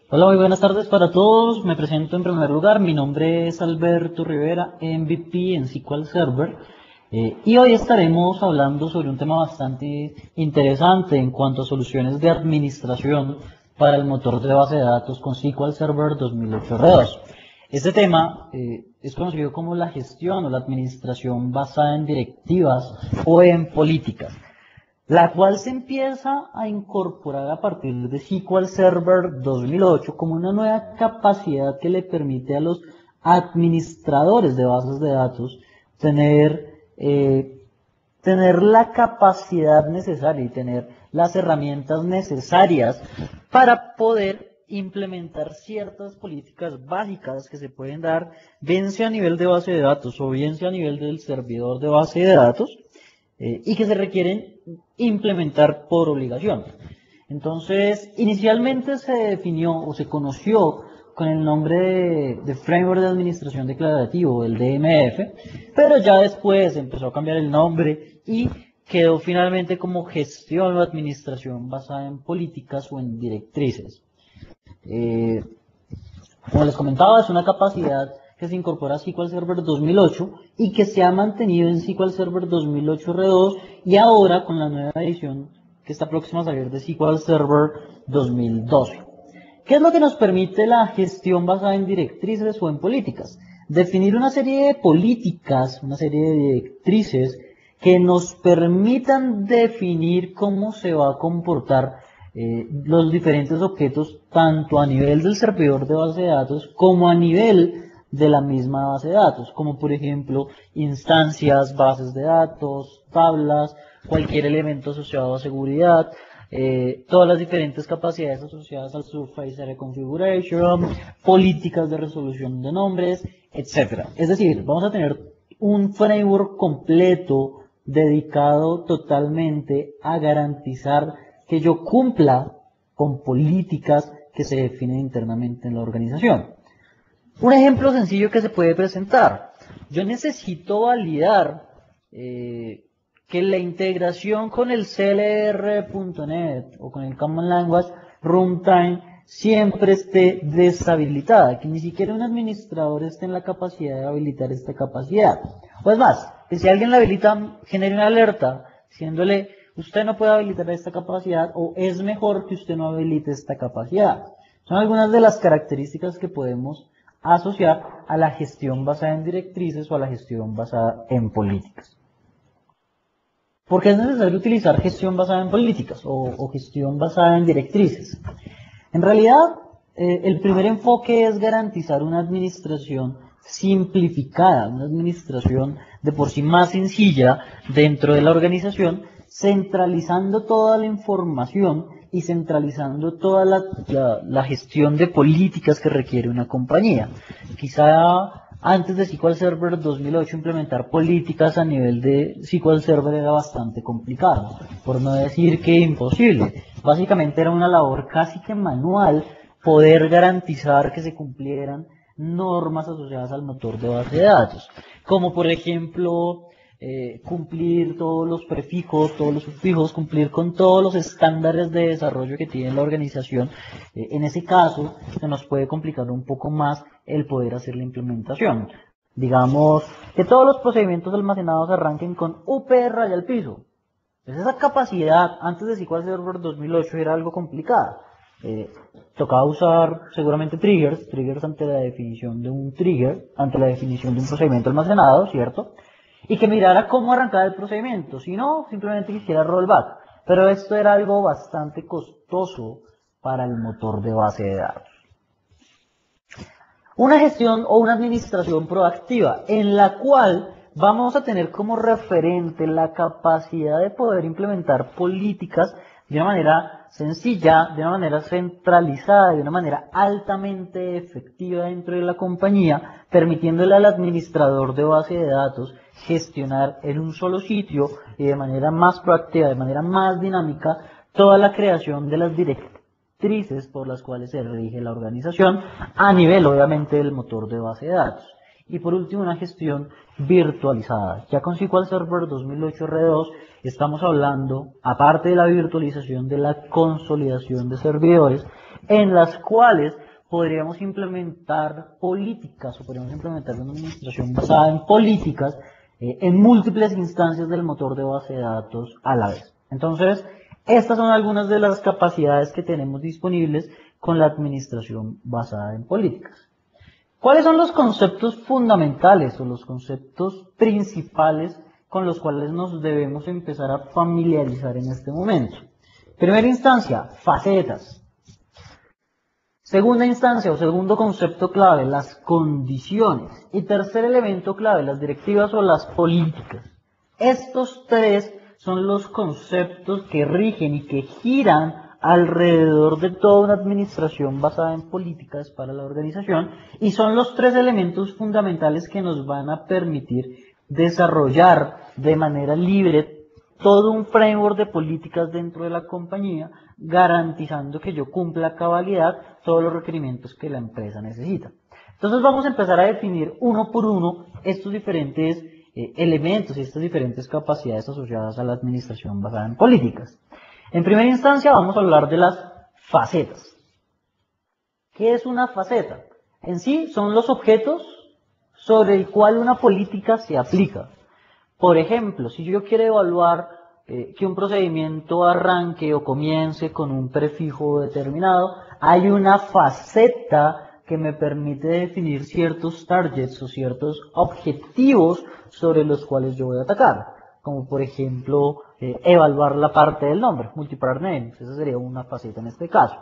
Hola, muy buenas tardes para todos. Me presento en primer lugar. Mi nombre es Alberto Rivera, MVP en SQL Server. Y hoy estaremos hablando sobre un tema bastante interesante en cuanto a soluciones de administración para el motor de base de datos con SQL Server 2008 R2. Este tema es conocido como la gestión o la administración basada en directivas o en políticas, la cual se empieza a incorporar a partir de SQL Server 2008 como una nueva capacidad que le permite a los administradores de bases de datos tener la capacidad necesaria y tener las herramientas necesarias para poder implementar ciertas políticas básicas que se pueden dar, bien sea a nivel de base de datos o bien sea a nivel del servidor de base de datos, y que se requieren implementar por obligación. Entonces, inicialmente se definió o se conoció con el nombre de Framework de Administración Declarativo, el DMF, pero ya después empezó a cambiar el nombre y quedó finalmente como gestión o administración basada en políticas o en directrices. Eh, Como les comentaba, es una capacidad que se incorpora a SQL Server 2008 y que se ha mantenido en SQL Server 2008 R2 y ahora con la nueva edición que está próxima a salir de SQL Server 2012. ¿Qué es lo que nos permite la gestión basada en directrices o en políticas? Definir una serie de políticas, una serie de directrices que nos permitan definir cómo se va a comportar los diferentes objetos tanto a nivel del servidor de base de datos como a nivel de la misma base de datos, como por ejemplo instancias, bases de datos, tablas, cualquier elemento asociado a seguridad, todas las diferentes capacidades asociadas al Surface Area Configuration, políticas de resolución de nombres, etc. Es decir, vamos a tener un framework completo dedicado totalmente a garantizar que yo cumpla con políticas que se definen internamente en la organización. Un ejemplo sencillo que se puede presentar. Yo necesito validar que la integración con el CLR.net o con el Common Language Runtime siempre esté deshabilitada, que ni siquiera un administrador esté en la capacidad de habilitar esta capacidad. O es más, que si alguien la habilita, genere una alerta diciéndole: usted no puede habilitar esta capacidad o es mejor que usted no habilite esta capacidad. Son algunas de las características que podemos asociar a la gestión basada en directrices o a la gestión basada en políticas. ¿Por qué es necesario utilizar gestión basada en políticas o gestión basada en directrices? En realidad, el primer enfoque es garantizar una administración simplificada, una administración de por sí más sencilla dentro de la organización, centralizando toda la información y centralizando toda la gestión de políticas que requiere una compañía. Quizá antes de SQL Server 2008 implementar políticas a nivel de SQL Server era bastante complicado, por no decir que imposible. Básicamente era una labor casi que manual poder garantizar que se cumplieran normas asociadas al motor de base de datos, como por ejemplo cumplir todos los prefijos, todos los sufijos, cumplir con todos los estándares de desarrollo que tiene la organización. En ese caso, se nos puede complicar un poco más el poder hacer la implementación. Digamos que todos los procedimientos almacenados arranquen con UPR y al piso. Pues esa capacidad antes de SQL Server 2008 era algo complicada. Tocaba usar seguramente triggers ante la definición de un trigger, ante la definición de un procedimiento almacenado, ¿cierto? Y que mirara cómo arrancar el procedimiento, si no, simplemente quisiera rollback. Pero esto era algo bastante costoso para el motor de base de datos. Una gestión o una administración proactiva en la cual vamos a tener como referente la capacidad de poder implementar políticas de una manera sencilla, de una manera centralizada, de una manera altamente efectiva dentro de la compañía, permitiéndole al administrador de base de datos gestionar en un solo sitio y de manera más proactiva, de manera más dinámica, toda la creación de las directrices por las cuales se rige la organización a nivel obviamente del motor de base de datos. Y por último, una gestión virtualizada. Ya con SQL Server 2008 R2 estamos hablando, aparte de la virtualización, de la consolidación de servidores en las cuales podríamos implementar políticas o podríamos implementar una administración basada en políticas en múltiples instancias del motor de base de datos a la vez. Entonces, estas son algunas de las capacidades que tenemos disponibles con la administración basada en políticas. ¿Cuáles son los conceptos fundamentales o los conceptos principales con los cuales nos debemos empezar a familiarizar en este momento? Primera instancia, facetas. Segunda instancia o segundo concepto clave, las condiciones. Y tercer elemento clave, las directivas o las políticas. Estos tres son los conceptos que rigen y que giran alrededor de toda una administración basada en políticas para la organización y son los tres elementos fundamentales que nos van a permitir desarrollar de manera libre todo un framework de políticas dentro de la compañía, garantizando que yo cumpla a cabalidad todos los requerimientos que la empresa necesita. Entonces vamos a empezar a definir uno por uno estos diferentes elementos y estas diferentes capacidades asociadas a la administración basada en políticas. En primera instancia vamos a hablar de las facetas. ¿Qué es una faceta? En sí son los objetos sobre el cual una política se aplica. Por ejemplo, si yo quiero evaluar que un procedimiento arranque o comience con un prefijo determinado, hay una faceta que me permite definir ciertos targets o ciertos objetivos sobre los cuales yo voy a atacar, como por ejemplo evaluar la parte del nombre, multipart name, esa sería una faceta en este caso.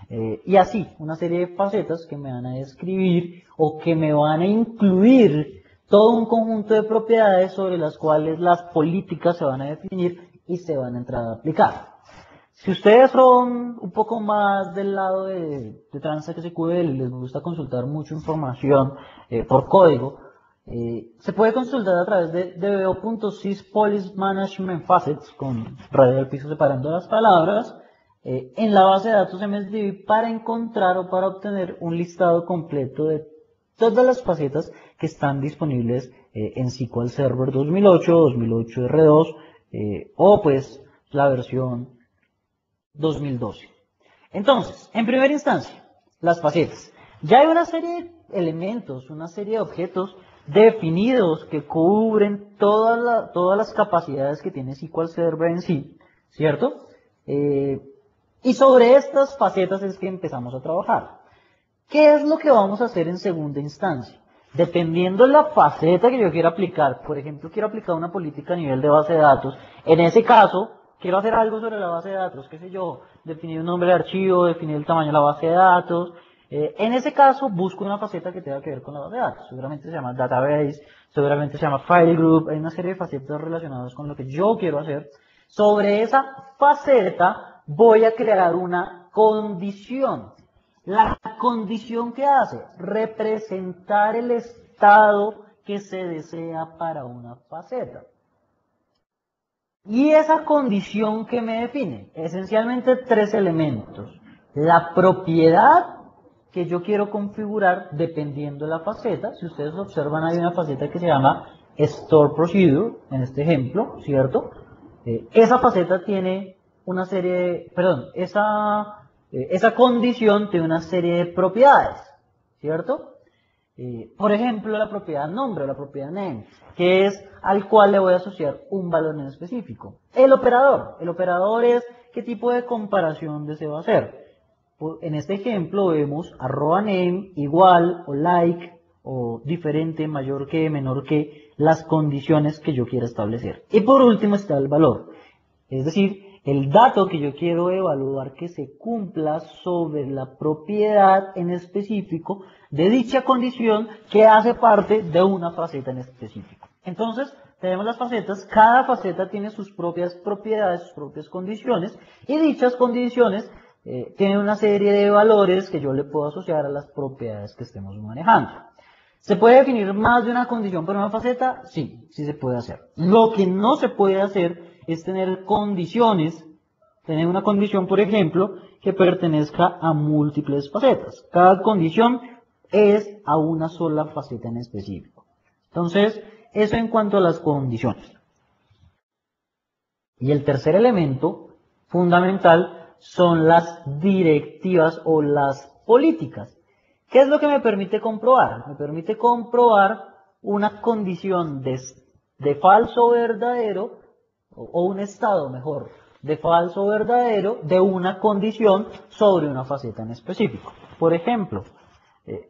Y así, una serie de facetas que me van a describir o que me van a incluir todo un conjunto de propiedades sobre las cuales las políticas se van a definir y se van a entrar a aplicar. Si ustedes son un poco más del lado de Transact SQL y les gusta consultar mucha información por código, se puede consultar a través de dbo.sys policy management facets con raya del piso separando las palabras en la base de datos MSDB para encontrar o para obtener un listado completo de todas las facetas que están disponibles en SQL Server 2008, 2008 R2 o pues la versión 2012. Entonces, en primera instancia, las facetas. Ya hay una serie de elementos, una serie de objetos definidos que cubren todas las capacidades que tiene SQL Server en sí, ¿cierto? Y sobre estas facetas es que empezamos a trabajar. ¿Qué es lo que vamos a hacer en segunda instancia? Dependiendo de la faceta que yo quiera aplicar, por ejemplo, quiero aplicar una política a nivel de base de datos, en ese caso, quiero hacer algo sobre la base de datos, qué sé yo, definir un nombre de archivo, definir el tamaño de la base de datos. En ese caso, busco una faceta que tenga que ver con la base de datos. Seguramente se llama database, seguramente se llama file group, hay una serie de facetas relacionadas con lo que yo quiero hacer. Sobre esa faceta voy a crear una condición. La condición que hace, representar el estado que se desea para una faceta. Y esa condición que me define, esencialmente tres elementos. La propiedad que yo quiero configurar dependiendo de la faceta. Si ustedes observan, hay una faceta que se llama Store Procedure, en este ejemplo, ¿cierto? Esa faceta tiene una serie, esa condición tiene una serie de propiedades, ¿cierto? Por ejemplo, la propiedad nombre o la propiedad name, que es al cual le voy a asociar un valor en específico. El operador es qué tipo de comparación deseo hacer. En este ejemplo vemos @name igual o like o diferente, mayor que, menor que, las condiciones que yo quiera establecer. Y por último está el valor, es decir, el dato que yo quiero evaluar que se cumpla sobre la propiedad en específico de dicha condición que hace parte de una faceta en específico. Entonces, tenemos las facetas, cada faceta tiene sus propias propiedades, sus propias condiciones, y dichas condiciones tienen una serie de valores que yo le puedo asociar a las propiedades que estemos manejando. ¿Se puede definir más de una condición para una faceta? Sí, sí se puede hacer. Lo que no se puede hacer es tener condiciones, tener una condición, por ejemplo, que pertenezca a múltiples facetas. Cada condición es a una sola faceta en específico. Entonces, eso en cuanto a las condiciones. Y el tercer elemento fundamental son las directivas o las políticas. ¿Qué es lo que me permite comprobar? Me permite comprobar una condición de falso verdadero, o un estado mejor, de falso verdadero de una condición sobre una faceta en específico. Por ejemplo,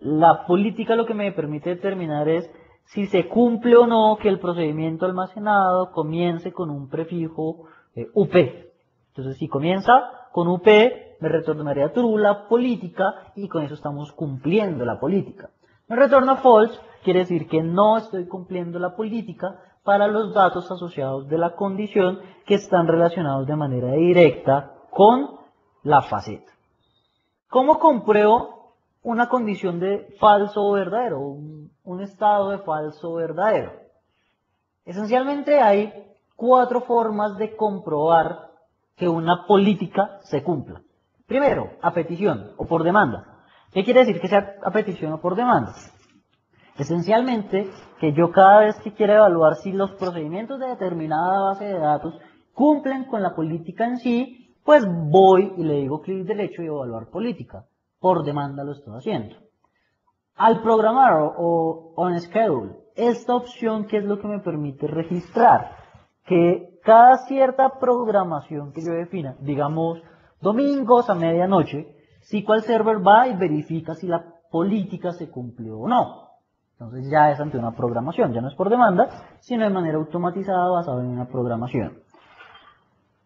la política lo que me permite determinar es si se cumple o no que el procedimiento almacenado comience con un prefijo UP. Entonces, si comienza con UP, me retornaría true la política y con eso estamos cumpliendo la política. Me retorna false, quiere decir que no estoy cumpliendo la política para los datos asociados de la condición que están relacionados de manera directa con la faceta. ¿Cómo compruebo una condición de falso o verdadero, un estado de falso o verdadero? Esencialmente hay 4 formas de comprobar que una política se cumpla. Primero, a petición o por demanda. ¿Qué quiere decir que sea a petición o por demanda? Esencialmente, que yo cada vez que quiera evaluar si los procedimientos de determinada base de datos cumplen con la política en sí, pues voy y le digo clic derecho y evaluar política. Por demanda lo estoy haciendo. Al programar o on schedule, esta opción, ¿qué es lo que me permite registrar? Que cada cierta programación que yo defina, digamos domingos a medianoche, SQL Server va y verifica si la política se cumplió o no. Entonces ya es ante una programación, ya no es por demanda, sino de manera automatizada basada en una programación.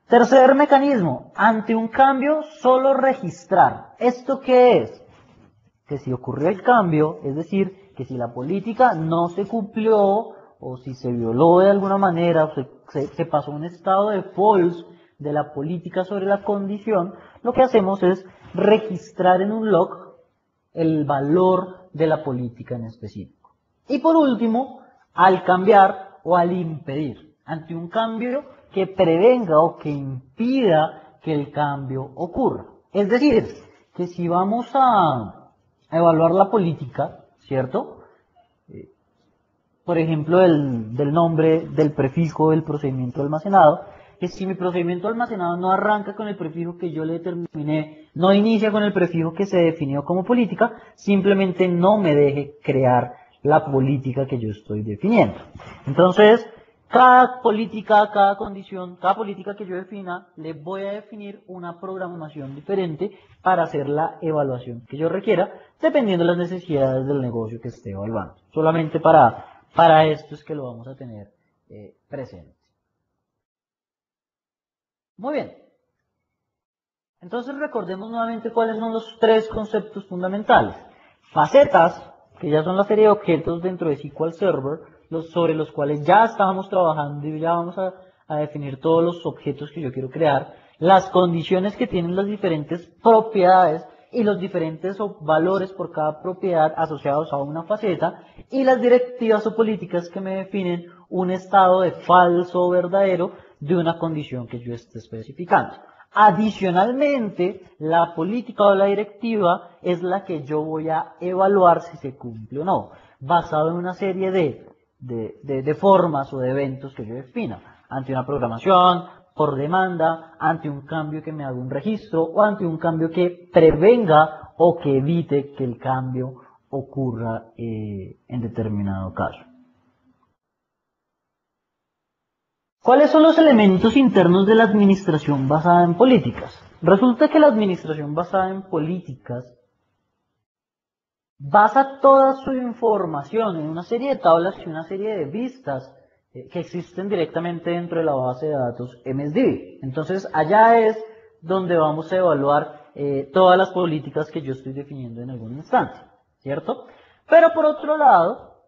Tercer mecanismo, ante un cambio, solo registrar. ¿Esto qué es? Que si ocurrió el cambio, es decir, que si la política no se cumplió, o si se violó de alguna manera, o se pasó un estado de false de la política sobre la condición, lo que hacemos es registrar en un log el valor de la política en específico. Y por último, al cambiar o al impedir, ante un cambio que prevenga o que impida que el cambio ocurra. Es decir, que si vamos a evaluar la política, ¿cierto? Por ejemplo, del nombre, del prefijo del procedimiento almacenado, que si mi procedimiento almacenado no arranca con el prefijo que yo le determiné, no inicia con el prefijo que se definió como política, simplemente no me deje crear la política que yo estoy definiendo. Entonces, cada política, cada condición, cada política que yo defina, le voy a definir una programación diferente para hacer la evaluación que yo requiera, dependiendo de las necesidades del negocio que esté evaluando. Solamente para esto es que lo vamos a tener presente. Muy bien. Entonces recordemos nuevamente cuáles son los 3 conceptos fundamentales. Facetas, que ya son la serie de objetos dentro de SQL Server, sobre los cuales ya estábamos trabajando y ya vamos a definir todos los objetos que yo quiero crear. Las condiciones que tienen las diferentes propiedades y los diferentes valores por cada propiedad asociados a una faceta, y las directivas o políticas que me definen un estado de falso o verdadero de una condición que yo esté especificando. Adicionalmente, la política o la directiva es la que yo voy a evaluar si se cumple o no, basado en una serie de formas o de eventos que yo defina, ante una programación, por demanda, ante un cambio que me haga un registro o ante un cambio que prevenga o que evite que el cambio ocurra en determinado caso. ¿Cuáles son los elementos internos de la administración basada en políticas? Resulta que la administración basada en políticas basa toda su información en una serie de tablas y una serie de vistas que existen directamente dentro de la base de datos MSDB. Entonces, allá es donde vamos a evaluar todas las políticas que yo estoy definiendo en algún instante, ¿cierto? Pero por otro lado,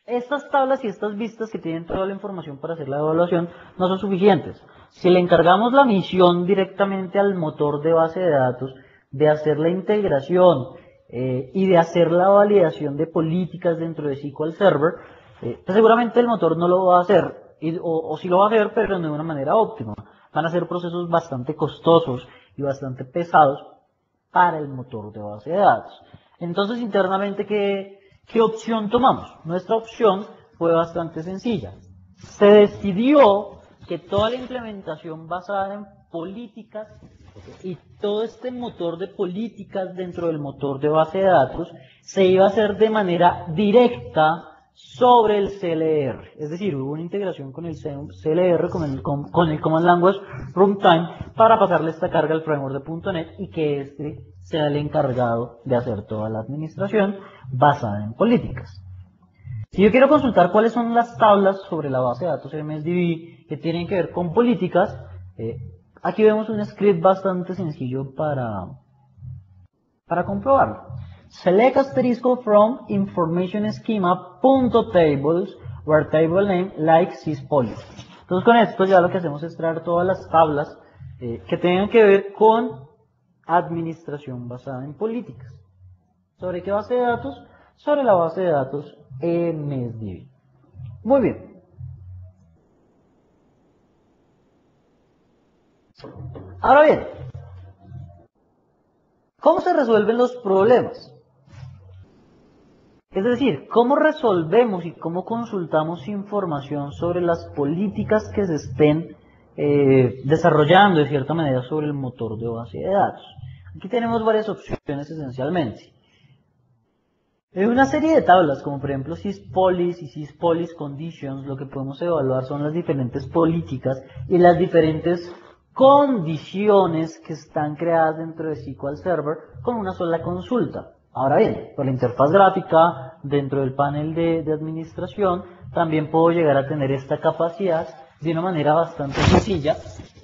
estas tablas y estas vistas que tienen toda la información para hacer la evaluación no son suficientes. Si le encargamos la misión directamente al motor de base de datos de hacer la integración y de hacer la validación de políticas dentro de SQL Server, pues seguramente el motor no lo va a hacer, o sí lo va a hacer, pero no de una manera óptima. Van a ser procesos bastante costosos y bastante pesados para el motor de base de datos. Entonces, internamente, ¿qué opción tomamos? Nuestra opción fue bastante sencilla. Se decidió que toda la implementación basada en políticas y todo este motor de políticas dentro del motor de base de datos se iba a hacer de manera directa sobre el CLR. Es decir, hubo una integración con el CLR, con el Command Language Runtime, para pasarle esta carga al framework de .NET y que este sea el encargado de hacer toda la administración basada en políticas. Si yo quiero consultar cuáles son las tablas sobre la base de datos MSDB que tienen que ver con políticas, aquí vemos un script bastante sencillo para comprobarlo. Select asterisco from information schema.tables where table name like syspoly. Entonces con esto ya lo que hacemos es traer todas las tablas que tengan que ver con administración basada en políticas. ¿Sobre qué base de datos? Sobre la base de datos MSDB. Muy bien. Ahora bien, ¿cómo se resuelven los problemas? Es decir, ¿cómo resolvemos y cómo consultamos información sobre las políticas que se estén desarrollando de cierta manera sobre el motor de base de datos? Aquí tenemos varias opciones esencialmente. En una serie de tablas, como por ejemplo syspolis y syspolis conditions, lo que podemos evaluar son las diferentes políticas y las diferentes condiciones que están creadas dentro de SQL Server con una sola consulta. Ahora bien, por la interfaz gráfica, dentro del panel de administración, también puedo llegar a tener esta capacidad de una manera bastante sencilla,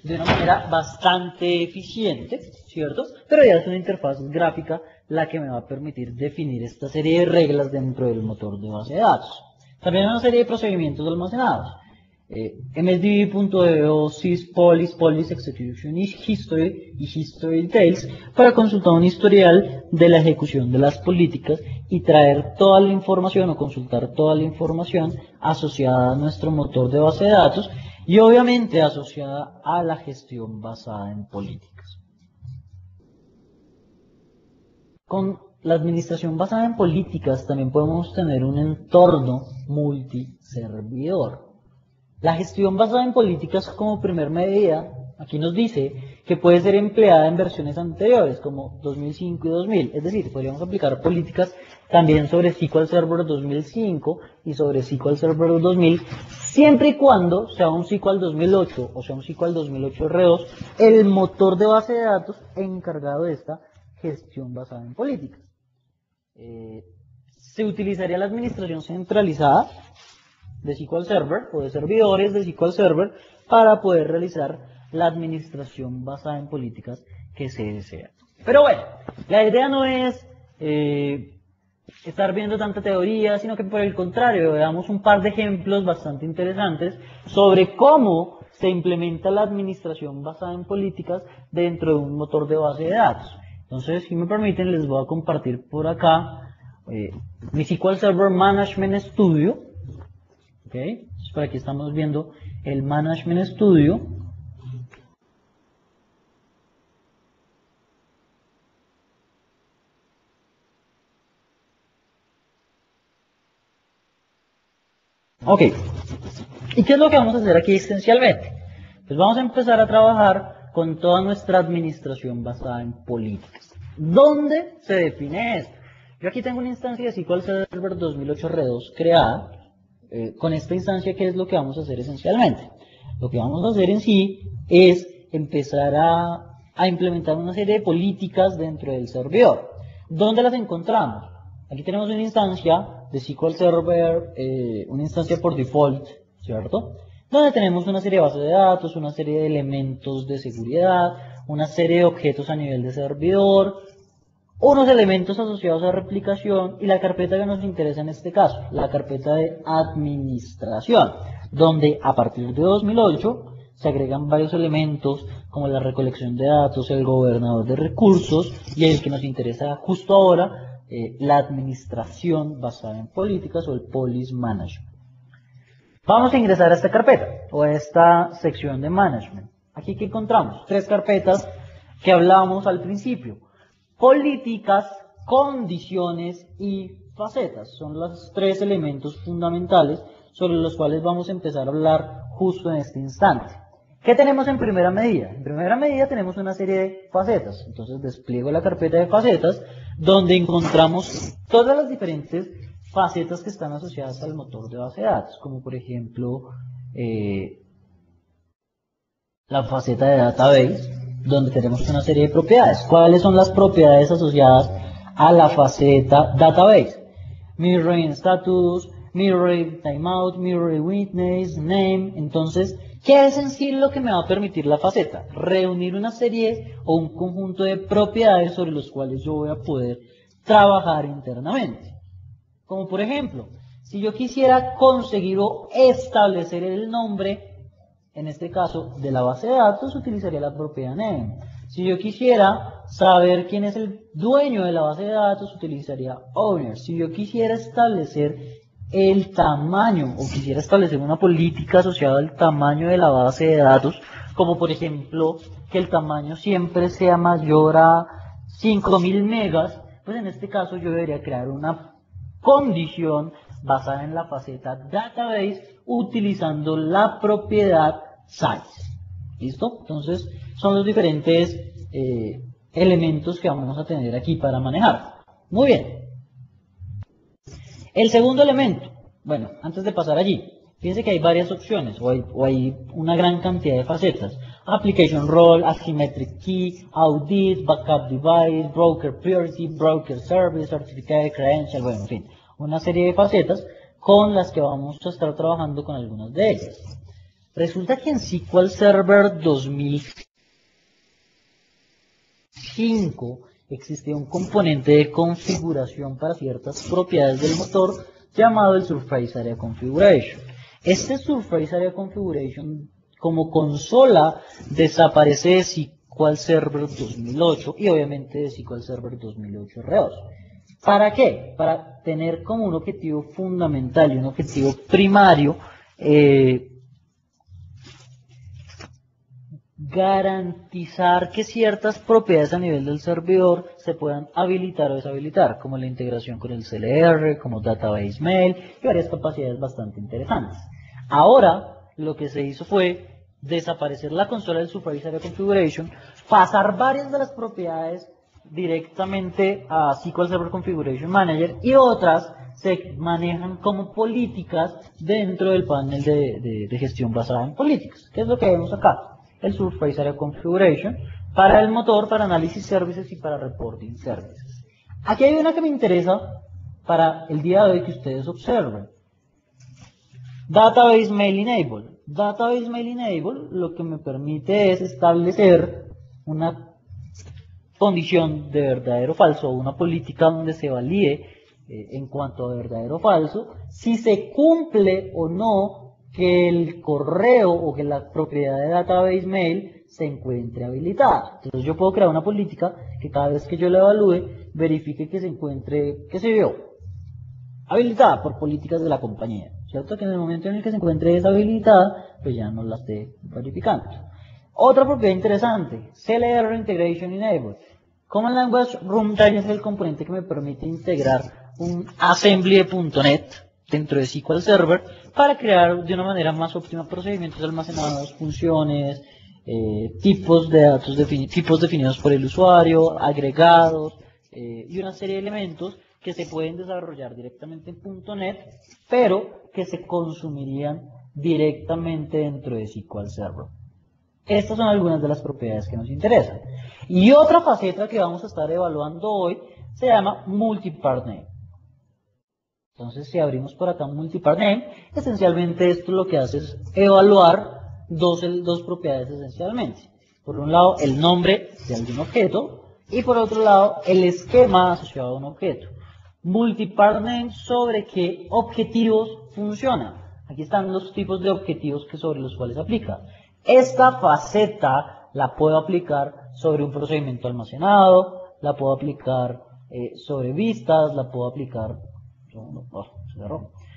de una manera bastante eficiente, ¿cierto? Pero ya es una interfaz gráfica la que me va a permitir definir esta serie de reglas dentro del motor de base de datos. También hay una serie de procedimientos almacenados. MSDB.io, syspolis, policy execution history y history details para consultar un historial de la ejecución de las políticas y traer toda la información o consultar toda la información asociada a nuestro motor de base de datos y obviamente asociada a la gestión basada en políticas. Con la administración basada en políticas también podemos tener un entorno multiservidor. La gestión basada en políticas como primer medida, aquí nos dice que puede ser empleada en versiones anteriores como 2005 y 2000, es decir, podríamos aplicar políticas también sobre SQL Server 2005 y sobre SQL Server 2000, siempre y cuando sea un SQL 2008 o sea un SQL 2008 R2, el motor de base de datos encargado de esta gestión basada en políticas. Se utilizaría la administración centralizada de SQL Server o de servidores de SQL Server para poder realizar la administración basada en políticas que se desea. Pero bueno, la idea no es estar viendo tanta teoría, sino que por el contrario, veamos un par de ejemplos bastante interesantes sobre cómo se implementa la administración basada en políticas dentro de un motor de base de datos. Entonces, si me permiten, les voy a compartir por acá mi SQL Server Management Studio. Okay. Por aquí estamos viendo el Management Studio. Ok. ¿Y qué es lo que vamos a hacer aquí esencialmente? Pues vamos a empezar a trabajar con toda nuestra administración basada en políticas. ¿Dónde se define esto? Yo aquí tengo una instancia de SQL Server 2008 R2 creada. Con esta instancia, ¿qué es lo que vamos a hacer esencialmente? Lo que vamos a hacer en sí es empezar a implementar una serie de políticas dentro del servidor. ¿Dónde las encontramos? Aquí tenemos una instancia de SQL Server, una instancia por default, ¿cierto? Donde tenemos una serie de bases de datos, una serie de elementos de seguridad, una serie de objetos a nivel de servidor, unos elementos asociados a replicación y la carpeta que nos interesa en este caso, la carpeta de administración, donde a partir de 2008 se agregan varios elementos como la recolección de datos, el gobernador de recursos y el que nos interesa justo ahora, la administración basada en políticas o el Policy Management. Vamos a ingresar a esta carpeta o a esta sección de Management. Aquí que encontramos tres carpetas que hablábamos al principio. Políticas, condiciones y facetas. Son los tres elementos fundamentales sobre los cuales vamos a empezar a hablar justo en este instante. ¿Qué tenemos en primera medida? En primera medida tenemos una serie de facetas. Entonces despliego la carpeta de facetas donde encontramos todas las diferentes facetas que están asociadas al motor de base de datos, como por ejemplo la faceta de database, donde tenemos una serie de propiedades. ¿Cuáles son las propiedades asociadas a la faceta database? Mirroring status, mirroring timeout, mirroring witness, name. Entonces, ¿qué es en sí lo que me va a permitir la faceta? Reunir una serie o un conjunto de propiedades sobre los cuales yo voy a poder trabajar internamente. Como por ejemplo, si yo quisiera conseguir o establecer el nombre, en este caso de la base de datos, utilizaría la propiedad name. Si yo quisiera saber quién es el dueño de la base de datos, utilizaría owner. Si yo quisiera establecer el tamaño o quisiera establecer una política asociada al tamaño de la base de datos, como por ejemplo que el tamaño siempre sea mayor a 5000 megas, pues en este caso yo debería crear una condición basada en la faceta database utilizando la propiedad size. ¿Listo? Entonces son los diferentes elementos que vamos a tener aquí para manejar. Muy bien. El segundo elemento, bueno, antes de pasar allí, fíjense que hay varias opciones o hay una gran cantidad de facetas. Application Role, Asymmetric Key, Audit, Backup Device, Broker Priority, Broker Service, Certificate Credential, bueno, en fin, una serie de facetas con las que vamos a estar trabajando con algunas de ellas. Resulta que en SQL Server 2005 existía un componente de configuración para ciertas propiedades del motor llamado el Surface Area Configuration. Este Surface Area Configuration como consola desaparece de SQL Server 2008 y obviamente de SQL Server 2008 R2. ¿Para qué? Para tener como un objetivo fundamental y un objetivo primario garantizar que ciertas propiedades a nivel del servidor se puedan habilitar o deshabilitar, como la integración con el CLR, como Database Mail y varias capacidades bastante interesantes. Ahora, lo que se hizo fue desaparecer la consola del Surface Area Configuration, pasar varias de las propiedades directamente a SQL Server Configuration Manager y otras se manejan como políticas dentro del panel de gestión basada en políticas. ¿Qué es lo que vemos acá? El Surface Area Configuration para el motor, para análisis services y para reporting services. Aquí hay una que me interesa para el día de hoy que ustedes observen. Database Mail Enable. Database Mail Enable lo que me permite es establecer una condición de verdadero o falso, o una política donde se valide en cuanto a verdadero o falso, si se cumple o no que el correo o que la propiedad de database mail se encuentre habilitada. Entonces yo puedo crear una política que cada vez que yo la evalúe, verifique que se encuentre, qué sé yo, habilitada por políticas de la compañía. ¿Cierto? Que en el momento en el que se encuentre deshabilitada, pues ya no la esté verificando. Otra propiedad interesante, CLR Integration Enable. Common Language Runtime es el componente que me permite integrar un assembly de .NET dentro de SQL Server para crear de una manera más óptima procedimientos almacenados, funciones, tipos de datos tipos definidos por el usuario, agregados y una serie de elementos que se pueden desarrollar directamente en .NET, pero que se consumirían directamente dentro de SQL Server. Estas son algunas de las propiedades que nos interesan. Y otra faceta que vamos a estar evaluando hoy se llama Multipart Name. Entonces, si abrimos por acá Multipart Name, esencialmente esto lo que hace es evaluar dos propiedades esencialmente. Por un lado, el nombre de algún objeto y por otro lado, el esquema asociado a un objeto. Multipart Name sobre qué objetivos funciona. Aquí están los tipos de objetivos sobre los cuales aplica. Esta faceta la puedo aplicar sobre un procedimiento almacenado, la puedo aplicar sobre vistas, la puedo aplicar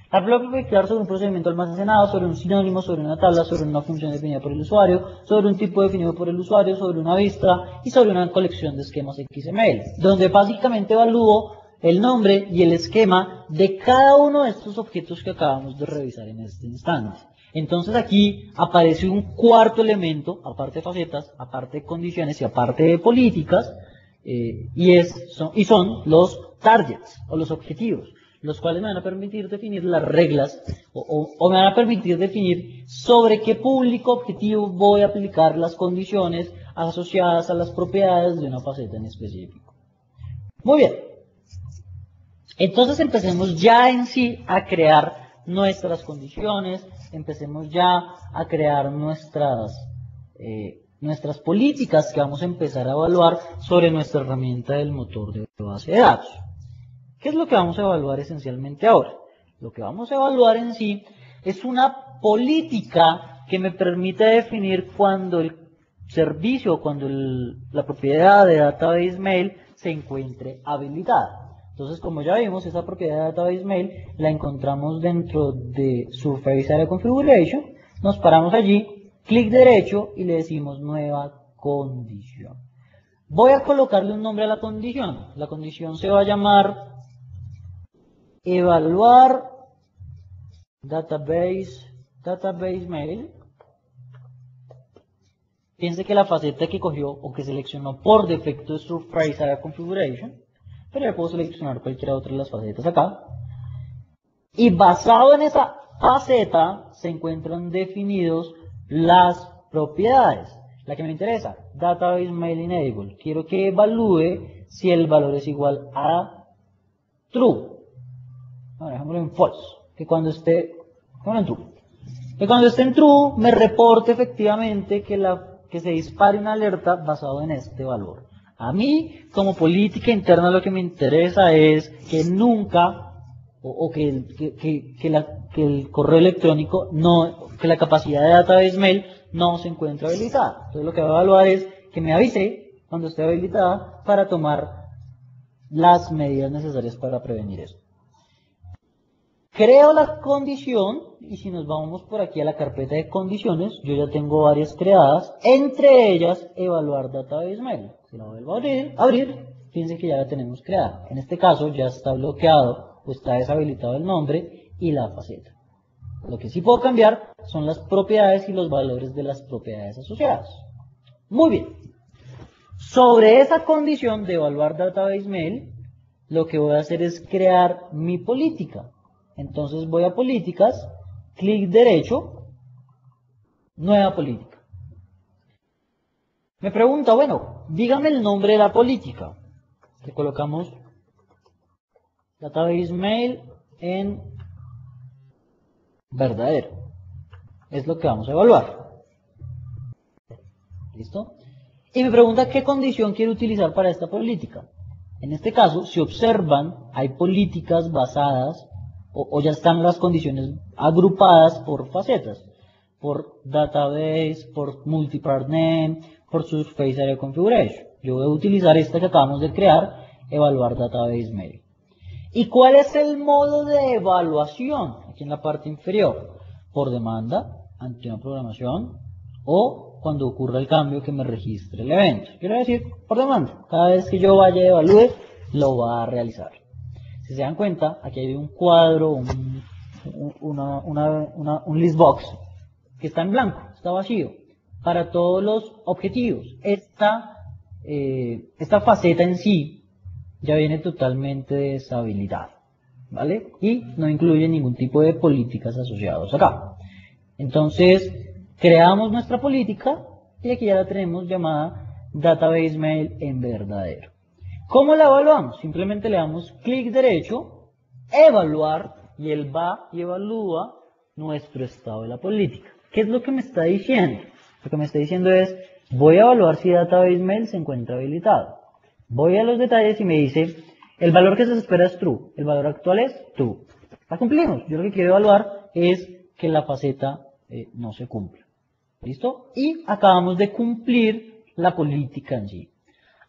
la puedo aplicar sobre un procedimiento almacenado, sobre un sinónimo, sobre una tabla, sobre una función definida por el usuario, sobre un tipo definido por el usuario, sobre una vista y sobre una colección de esquemas XML, donde básicamente evalúo el nombre y el esquema de cada uno de estos objetos que acabamos de revisar en este instante. Entonces aquí aparece un cuarto elemento, aparte de facetas, aparte de condiciones y aparte de políticas, y son los targets o los objetivos, los cuales me van a permitir definir las reglas o me van a permitir definir sobre qué público objetivo voy a aplicar las condiciones asociadas a las propiedades de una faceta en específico. Muy bien. Entonces empecemos ya en sí a crear nuestras condiciones, empecemos ya a crear nuestras políticas que vamos a empezar a evaluar sobre nuestra herramienta del motor de base de datos. ¿Qué es lo que vamos a evaluar esencialmente ahora? Lo que vamos a evaluar en sí es una política que me permite definir cuando el servicio, cuando la propiedad de Database Mail se encuentre habilitada. Entonces, como ya vimos, esa propiedad de Database Mail la encontramos dentro de Surface Area Configuration. Nos paramos allí, clic derecho y le decimos nueva condición. Voy a colocarle un nombre a la condición. La condición se va a llamar evaluar database mail. Piense que la faceta que cogió o que seleccionó por defecto es Surface Area Configuration, pero ya puedo seleccionar cualquiera otra de las facetas acá. Y basado en esa faceta se encuentran definidos las propiedades. La que me interesa, Database Mail Enable. Quiero que evalúe si el valor es igual a True. Bueno, dejémoslo en False. Que cuando esté en True. Que cuando esté en True me reporte efectivamente que se dispare una alerta basado en este valor. A mí, como política interna, lo que me interesa es que nunca, que el correo electrónico que la capacidad de Database Mail no se encuentre habilitada. Entonces lo que voy a evaluar es que me avise cuando esté habilitada para tomar las medidas necesarias para prevenir eso. Creo la condición, y si nos vamos por aquí a la carpeta de condiciones, yo ya tengo varias creadas, entre ellas evaluar Database Mail. Si la vuelvo a abrir, fíjense que ya la tenemos creada. En este caso ya está bloqueado o está deshabilitado el nombre y la faceta. Lo que sí puedo cambiar son las propiedades y los valores de las propiedades asociadas. Muy bien. Sobre esa condición de evaluar Database Mail, lo que voy a hacer es crear mi política. Entonces voy a políticas, clic derecho, nueva política. Me pregunta, bueno, dígame el nombre de la política. Le colocamos Database Mail en verdadero. Es lo que vamos a evaluar. ¿Listo? Y me pregunta qué condición quiero utilizar para esta política. En este caso, si observan, hay políticas basadas o ya están las condiciones agrupadas por facetas, por database, por multipart name, por Surface Area Configuration. Yo voy a utilizar esta que acabamos de crear, evaluar Database Mail. ¿Y cuál es el modo de evaluación? Aquí en la parte inferior, por demanda, ante una programación, o cuando ocurra el cambio que me registre el evento. Quiero decir, por demanda. Cada vez que yo vaya y evalúe, lo va a realizar. Si se dan cuenta, aquí hay un cuadro, un list box, que está en blanco, está vacío, para todos los objetivos. Esta faceta en sí ya viene totalmente deshabilitada, ¿vale? Y no incluye ningún tipo de políticas asociadas acá. Entonces, creamos nuestra política y aquí ya la tenemos llamada Database Mail en verdadero. ¿Cómo la evaluamos? Simplemente le damos clic derecho, evaluar, y él va y evalúa nuestro estado de la política. ¿Qué es lo que me está diciendo? Lo que me está diciendo es, voy a evaluar si Database Mail se encuentra habilitado. Voy a los detalles y me dice, el valor que se espera es true, el valor actual es true. La cumplimos. Yo lo que quiero evaluar es que la faceta no se cumpla. ¿Listo? Y acabamos de cumplir la política en sí.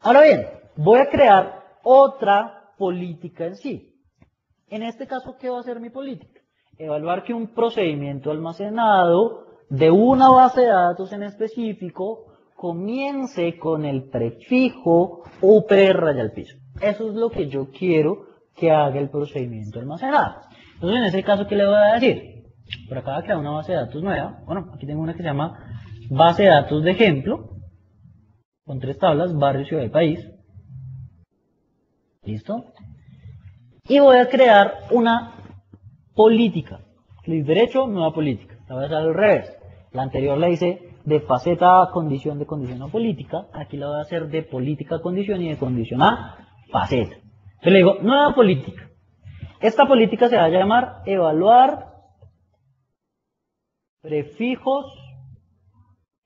Ahora bien, voy a crear otra política en sí. En este caso, ¿qué va a ser mi política? Evaluar que un procedimiento almacenado de una base de datos en específico comience con el prefijo UPR_. Eso es lo que yo quiero que haga el procedimiento almacenado. Entonces, en ese caso, ¿qué le voy a decir? Por acá voy a crear una base de datos nueva. Bueno, aquí tengo una que se llama base de datos de ejemplo, con 3 tablas, barrio, ciudad y país. ¿Listo? Y voy a crear una política. Clic derecho, nueva política. La voy a hacer al revés. La anterior la hice de faceta a condición, de condición a política. Aquí la voy a hacer de política a condición y de condición a faceta. Entonces le digo, nueva política. Esta política se va a llamar evaluar prefijos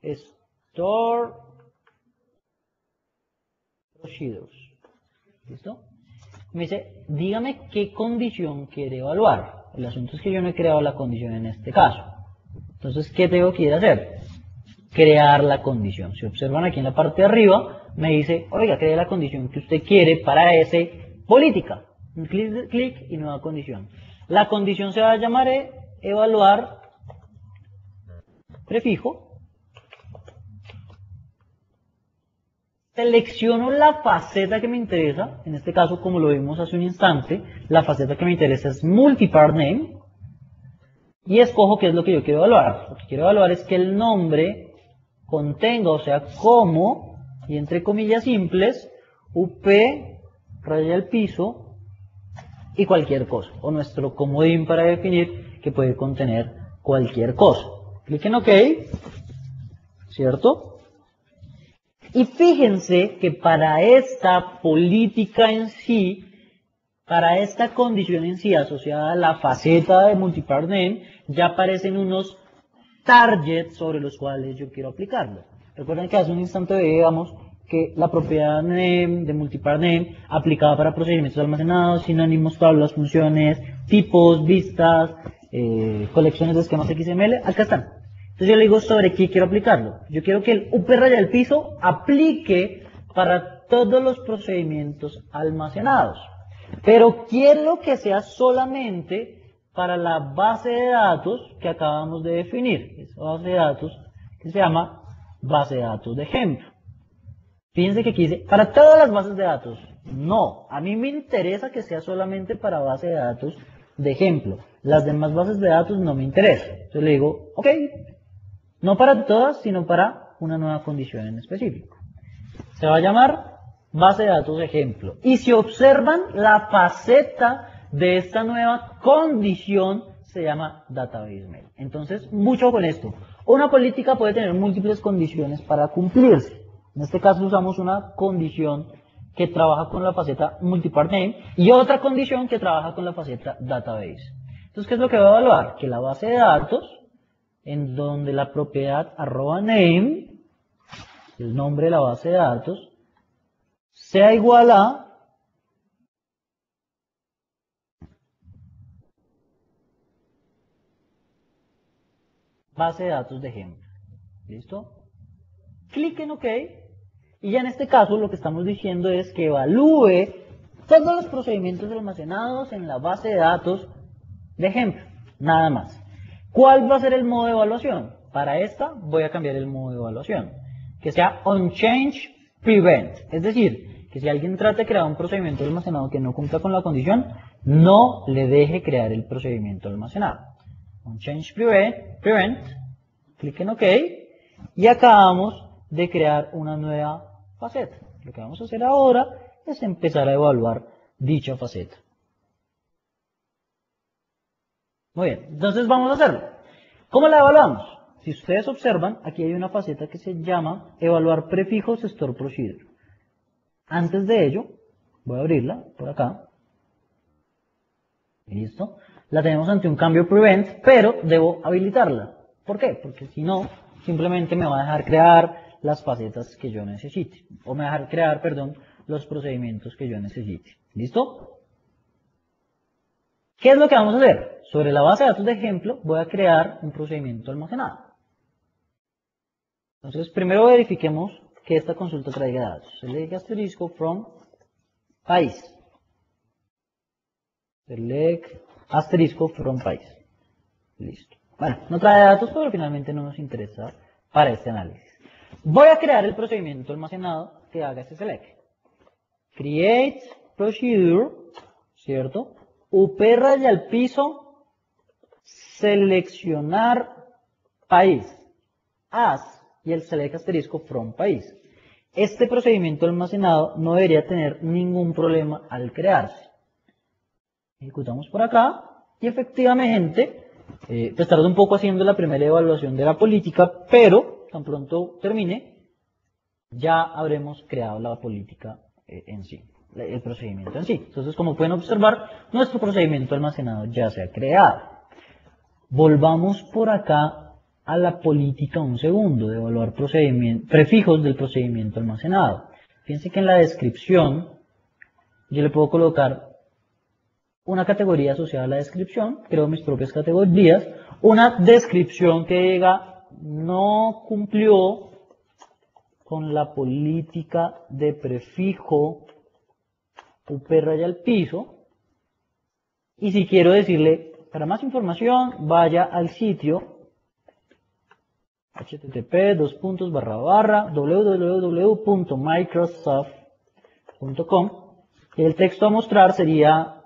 store procedures. ¿Listo? Me dice, dígame qué condición quiere evaluar. El asunto es que yo no he creado la condición en este caso. Entonces, ¿qué tengo que ir a hacer? Crear la condición. Si observan aquí en la parte de arriba, me dice, oiga, cree la condición que usted quiere para ese política. Un clic y nueva condición. La condición se va a llamar evaluar prefijo. Selecciono la faceta que me interesa, en este caso como lo vimos hace un instante, la faceta que me interesa es multipart name, y escojo qué es lo que yo quiero evaluar. Lo que quiero evaluar es que el nombre contenga, o sea, como, y entre comillas simples, up, raya al piso, y cualquier cosa, o nuestro comodín para definir que puede contener cualquier cosa. Clic en OK, ¿cierto? Y fíjense que para esta política en sí, para esta condición en sí asociada a la faceta de multipart name, ya aparecen unos targets sobre los cuales yo quiero aplicarlo. Recuerden que hace un instante veíamos que la propiedad name de multipart name aplicaba para procedimientos almacenados, sinónimos, tablas, funciones, tipos, vistas, colecciones de esquemas XML. Acá están. Entonces yo le digo sobre qué quiero aplicarlo. Yo quiero que el up raya al piso aplique para todos los procedimientos almacenados. Pero quiero que sea solamente para la base de datos que acabamos de definir. Esa base de datos que se llama base de datos de ejemplo. Fíjense que aquí dice, para todas las bases de datos. No, a mí me interesa que sea solamente para base de datos de ejemplo. Las demás bases de datos no me interesan. Entonces le digo, ok. No para todas, sino para una nueva condición en específico. Se va a llamar base de datos de ejemplo. Y si observan, la faceta de esta nueva condición se llama database mail. Entonces, mucho con esto. Una política puede tener múltiples condiciones para cumplirse. En este caso usamos una condición que trabaja con la faceta multipart name y otra condición que trabaja con la faceta database. Entonces, ¿qué es lo que voy a evaluar? Que la base de datos, en donde la propiedad @name, el nombre de la base de datos, sea igual a base de datos de ejemplo. ¿Listo? Clic en OK. Y ya en este caso lo que estamos diciendo es que evalúe todos los procedimientos almacenados en la base de datos de ejemplo. Nada más. ¿Cuál va a ser el modo de evaluación? Para esta voy a cambiar el modo de evaluación. Que sea onChange prevent. Es decir, que si alguien trata de crear un procedimiento almacenado que no cumpla con la condición, no le deje crear el procedimiento almacenado. OnChange prevent. Clic en OK. Y acabamos de crear una nueva faceta. Lo que vamos a hacer ahora es empezar a evaluar dicha faceta. Muy bien, entonces vamos a hacerlo. ¿Cómo la evaluamos? Si ustedes observan, aquí hay una faceta que se llama evaluar prefijos store procedure. Antes de ello, voy a abrirla por acá. ¿Listo? La tenemos ante un cambio prevent, pero debo habilitarla. ¿Por qué? Porque si no, simplemente me va a dejar crear las facetas que yo necesite. O me va a dejar crear, perdón, los procedimientos que yo necesite. ¿Listo? ¿Qué es lo que vamos a hacer? Sobre la base de datos de ejemplo, voy a crear un procedimiento almacenado. Entonces, primero verifiquemos que esta consulta traiga datos. Select asterisco from país. Select asterisco from país. Listo. Bueno, no trae datos, pero finalmente no nos interesa para este análisis. Voy a crear el procedimiento almacenado que haga ese select. Create procedure, ¿cierto? Up raya al piso seleccionar país, as, y el select asterisco from país. Este procedimiento almacenado no debería tener ningún problema al crearse. Ejecutamos por acá y efectivamente, pues tarda un poco haciendo la primera evaluación de la política, pero tan pronto termine, ya habremos creado la política en sí, el procedimiento en sí. Entonces, como pueden observar, nuestro procedimiento almacenado ya se ha creado. Volvamos por acá a la política un segundo, de evaluar prefijos del procedimiento almacenado. Fíjense que en la descripción yo le puedo colocar una categoría asociada a la descripción, creo mis propias categorías, una descripción que diga no cumplió con la política de prefijo up raya al piso, y si quiero decirle para más información vaya al sitio http://www.microsoft.com y el texto a mostrar sería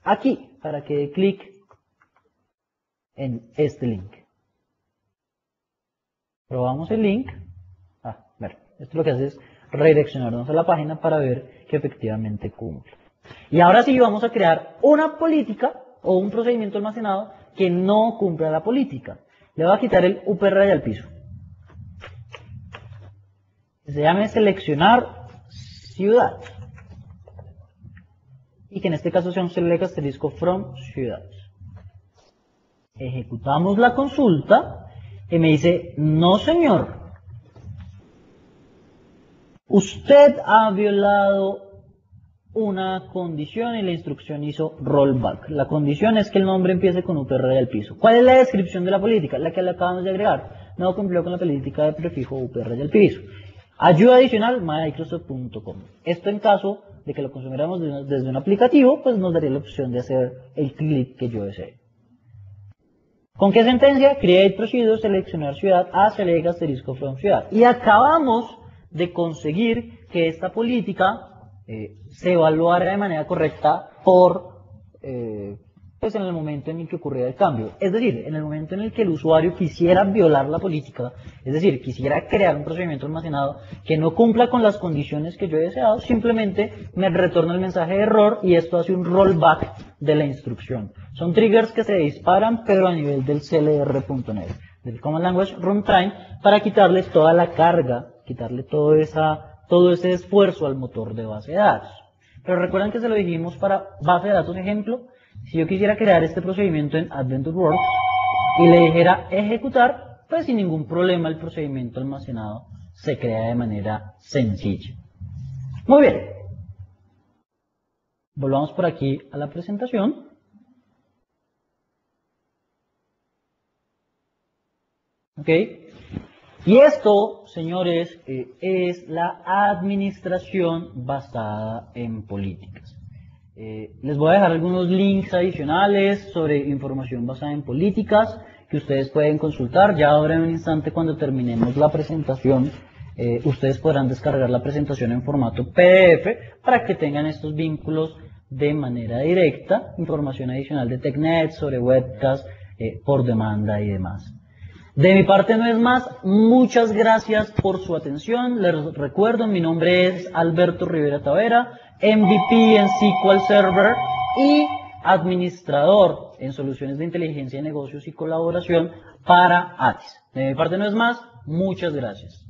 aquí, para que dé clic en este link. Probamos el link. Bueno, esto lo que hace es redireccionarnos a la página para ver que efectivamente cumple. Y ahora sí vamos a crear una política o un procedimiento almacenado que no cumpla la política. Le voy a quitar el UPR al piso. Se llame seleccionar ciudad. Y que en este caso sea un select asterisco from ciudad. Ejecutamos la consulta y me dice, no señor, usted ha violado una condición y la instrucción hizo rollback. La condición es que el nombre empiece con UPR al piso. ¿Cuál es la descripción de la política? La que le acabamos de agregar. No cumplió con la política de prefijo UPR al piso. Ayuda adicional, Microsoft.com. Esto en caso de que lo consumiéramos desde un aplicativo, pues nos daría la opción de hacer el clic que yo desee. ¿Con qué sentencia? Create procedure, seleccionar ciudad, a select asterisco from ciudad. Y acabamos de conseguir que esta política se evaluara de manera correcta pues en el momento en el que ocurría el cambio. Es decir, en el momento en el que el usuario quisiera violar la política, es decir, quisiera crear un procedimiento almacenado que no cumpla con las condiciones que yo he deseado, simplemente me retorna el mensaje de error y esto hace un rollback de la instrucción. Son triggers que se disparan, pero a nivel del CLR.net, del Command Language Runtime, para quitarle toda la carga, quitarle todo ese esfuerzo al motor de base de datos. Pero recuerden que se lo dijimos para base de datos ejemplo. Si yo quisiera crear este procedimiento en AdventureWorks y le dijera ejecutar, pues sin ningún problema el procedimiento almacenado se crea de manera sencilla. Muy bien. Volvamos por aquí a la presentación. ¿Ok? Y esto, señores, es la administración basada en políticas. Les voy a dejar algunos links adicionales sobre información basada en políticas que ustedes pueden consultar. Ya ahora en un instante, cuando terminemos la presentación, ustedes podrán descargar la presentación en formato PDF para que tengan estos vínculos de manera directa, información adicional de TechNet sobre webcast por demanda y demás. De mi parte no es más, muchas gracias por su atención. Les recuerdo, mi nombre es Alberto Rivera Tavera, MVP en SQL Server y administrador en soluciones de inteligencia de negocios y colaboración para ATIS. De mi parte no es más, muchas gracias.